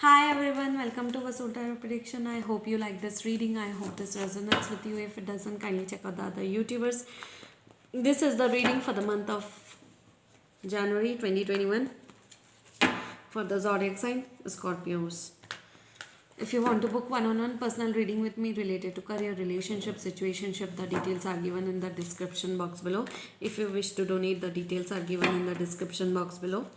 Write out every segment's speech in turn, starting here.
Hi everyone, welcome to Vasul Tarot Prediction. I hope you like this reading. I hope this resonates with you. If it doesn't, kindly check out the other YouTubers. This is the reading for the month of January 2021 for the zodiac sign Scorpios. If you want to book one-on-one personal reading with me related to career, relationship, situationship, the details are given in the description box below. If you wish to donate, the details are given in the description box below.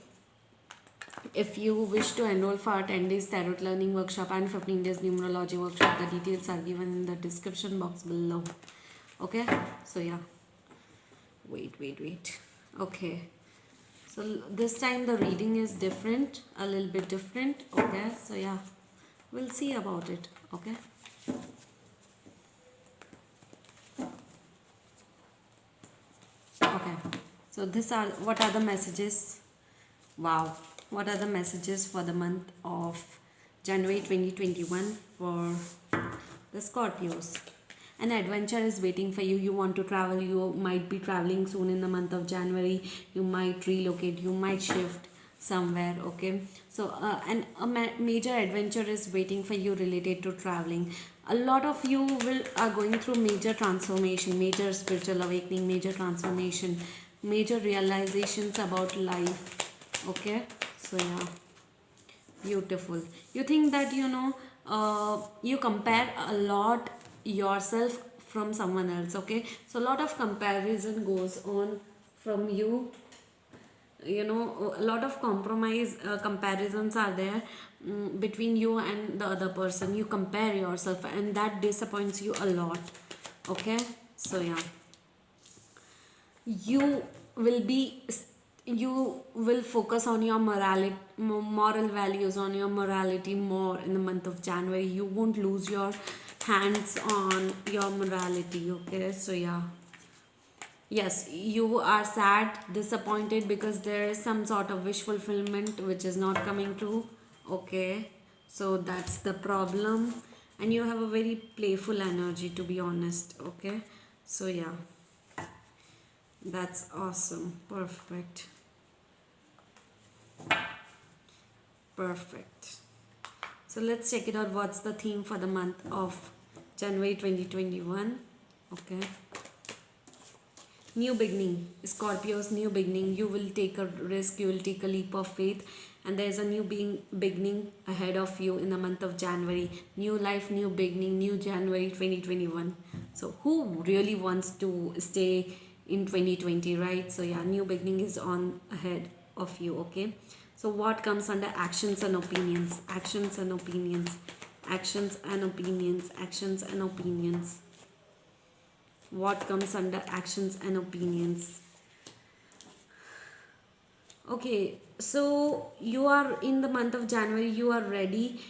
If you wish to enroll for a 10 days tarot learning workshop and 15 days numerology workshop, the details are given in the description box below. Okay, so yeah, wait. Okay, so this time the reading is different, a little bit different. Okay, so yeah, we'll see about it. Okay. Okay, so what are the messages? Wow, what are the messages for the month of January 2021 for the Scorpios? An adventure is waiting for you. You want to travel, you might be traveling soon in the month of January. You might relocate, you might shift somewhere. Okay, so major adventure is waiting for you related to traveling. A lot of you are going through major transformation, major spiritual awakening, major transformation, major realizations about life. Okay, so yeah, beautiful. You think that you compare a lot yourself from someone else. Okay, so a lot of comparison goes on from you. A lot of compromise comparisons are there, between you and the other person. You compare yourself and that disappoints you a lot. Okay, so yeah, you will be you will focus on your morality, moral values, on your morality more in the month of January. You won't lose your hands on your morality. Okay, so yeah, yes, you are sad, disappointed because there is some sort of wish fulfillment which is not coming true. Okay, so that's the problem, and you have a very playful energy, to be honest. Okay, so yeah, that's awesome. Perfect. So let's check it out. What's the theme for the month of January 2021? Okay. New beginning. Scorpios, new beginning. You will take a risk, you will take a leap of faith, and there is a new beginning ahead of you in the month of January. New life, new beginning, new January 2021. So who really wants to stay in 2020, right? So yeah, new beginning is on ahead of you. Okay, so what comes under actions and opinions? Actions and opinions. Actions and opinions. Actions and opinions. What comes under actions and opinions? Okay, so you are in the month of January, you are ready,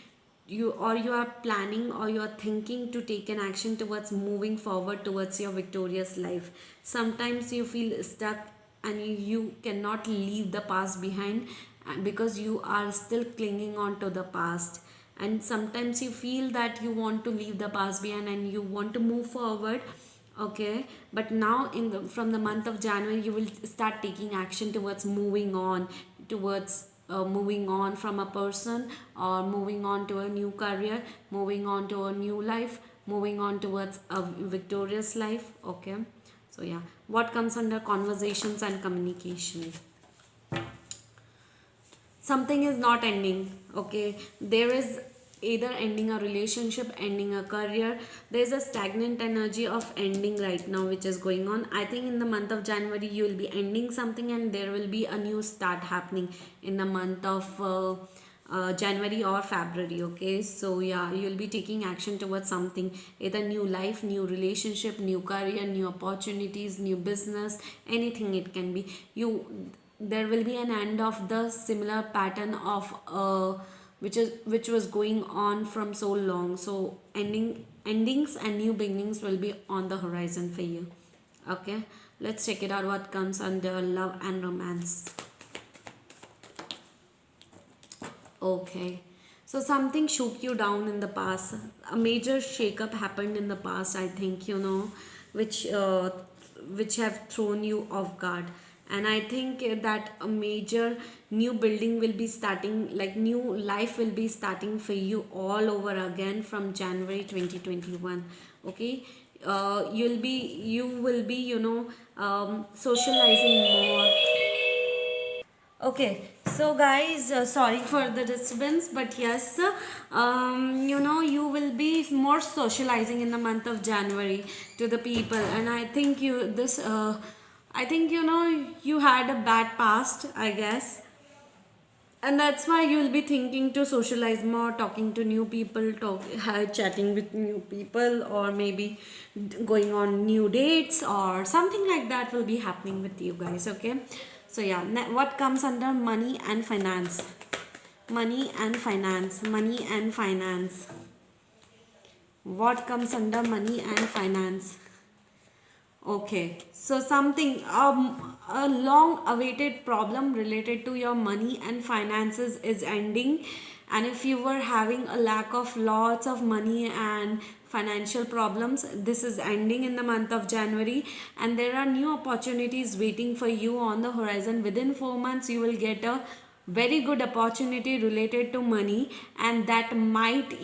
you are planning, or you are thinking to take an action towards moving forward towards your victorious life. Sometimes you feel stuck and you cannot leave the past behind, because you are still clinging on to the past. And sometimes you feel that you want to leave the past behind and you want to move forward. Okay, but now from the month of January you will start taking action towards moving on, towards moving on from a person, or moving on to a new career, moving on to a new life, moving on towards a victorious life. Okay, so yeah, what comes under conversations and communication? Something is not ending. Okay, there is either ending a relationship, ending a career. There's a stagnant energy of ending right now which is going on. I think in the month of January you will be ending something and there will be a new start happening in the month of January or February. Okay, so yeah, you'll be taking action towards something, either new life, new relationship, new career, new opportunities, new business, anything it can be. There will be an end of the similar pattern of which was going on from so long. So endings and new beginnings will be on the horizon for you. Okay, let's check it out. What comes under love and romance? Okay, so something shook you down in the past. A major shakeup happened in the past, I think, which which have thrown you off guard. and I think that a major new building will be starting, like new life will be starting for you all over again from January 2021. Okay, you will be, socializing more. Okay, so guys, sorry for the disturbance, but yes, you will be more socializing in the month of January to the people, and I think you had a bad past, I guess, and that's why you'll be thinking to socialize more, talking to new people, chatting with new people, or maybe going on new dates or something like that will be happening with you guys. Okay, so yeah, what comes under money and finance? Money and finance, money and finance. What comes under money and finance? Okay, so something, a long awaited problem related to your money and finances is ending. And if you were having a lack of lots of money and financial problems, this is ending in the month of January, and there are new opportunities waiting for you on the horizon. Within 4 months, you will get a very good opportunity related to money, and that might,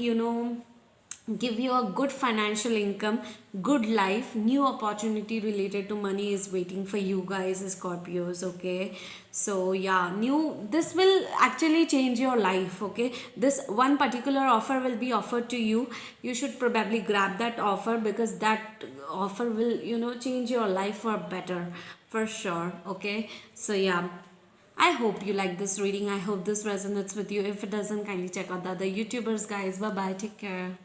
give you a good financial income, good life. New opportunity related to money is waiting for you guys, Scorpios. Okay, so yeah, this will actually change your life. Okay, this one particular offer will be offered to you. You should probably grab that offer, because that offer will, change your life for better, for sure. Okay, so yeah, I hope you like this reading. I hope this resonates with you. If it doesn't, kindly check out the other YouTubers, guys. Bye bye, take care.